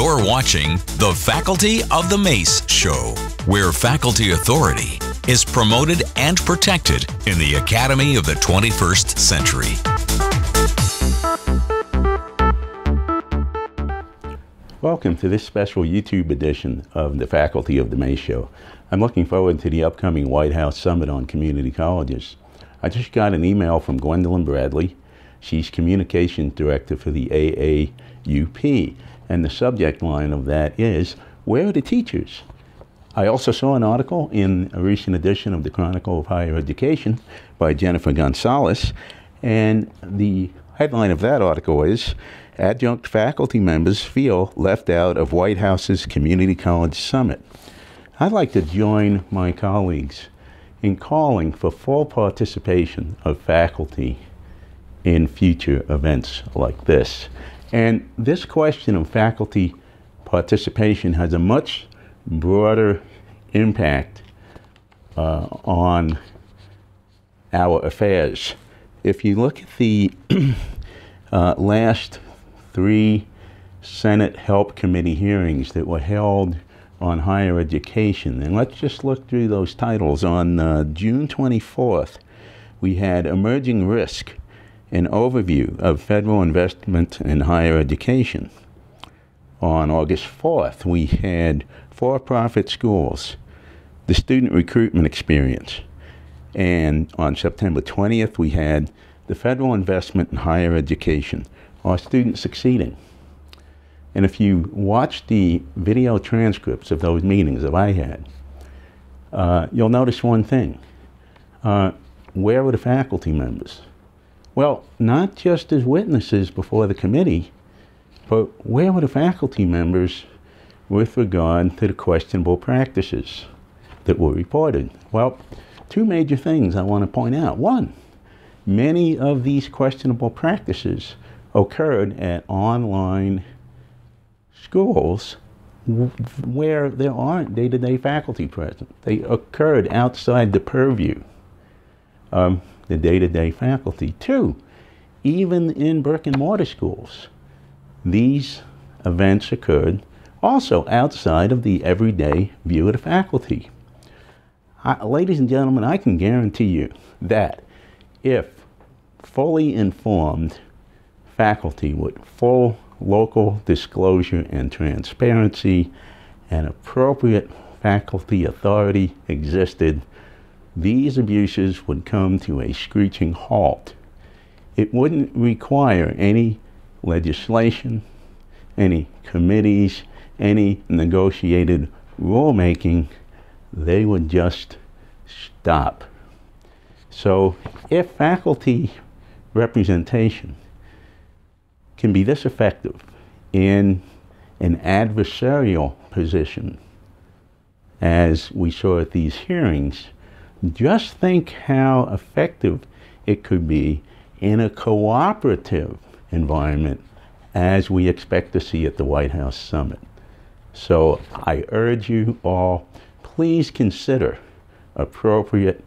You're watching the Faculty of the Mace show, where faculty authority is promoted and protected in the Academy of the 21st century. Welcome to this special YouTube edition of the Faculty of the Mace show. I'm looking forward to the upcoming Whitehouse Summit on community colleges. I just got an email from Gwendolyn Bradley. She's Communications Director for the AAUP, and the subject line of that is, where are the teachers? I also saw an article in a recent edition of the Chronicle of Higher Education by Jennifer Gonzalez, and the headline of that article is, Adjunct faculty members feel left out of Whitehouse's Community College Summit. I'd like to join my colleagues in calling for full participation of faculty in future events like this. And this question of faculty participation has a much broader impact on our affairs. If you look at the last 3 Senate Help Committee hearings that were held on higher education, and let's just look through those titles. On June 24th, we had Emerging Risk, an overview of federal investment in higher education. On August 4th, we had for-profit schools, the student recruitment experience. And on September 20th, we had the federal investment in higher education, are students succeeding? And if you watch the video transcripts of those meetings that I had, you'll notice one thing. Where were the faculty members? Well, not just as witnesses before the committee, but where were the faculty members with regard to the questionable practices that were reported? Well, 2 major things I want to point out. One, many of these questionable practices occurred at online schools where there aren't day-to-day faculty present. They occurred outside the purview of the day-to-day faculty. 2, even in brick-and-mortar schools, these events occurred also outside of the everyday view of the faculty. Ladies and gentlemen, I can guarantee you that if fully informed faculty with full local disclosure and transparency and appropriate faculty authority existed, these abuses would come to a screeching halt. It wouldn't require any legislation, any committees, any negotiated rulemaking. They would just stop. So if faculty representation can be this effective in an adversarial position, as we saw at these hearings, just think how effective it could be in a cooperative environment, as we expect to see at the Whitehouse Summit. So I urge you all, please consider appropriate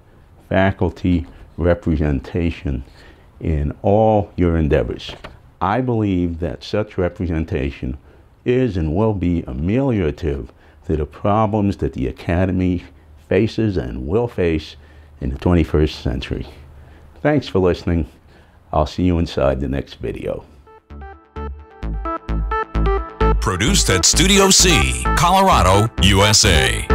faculty representation in all your endeavors. I believe that such representation is and will be ameliorative to the problems that the Academy faces and will face in the 21st century. Thanks for listening. I'll see you inside the next video. Produced at Studio C, Colorado, USA.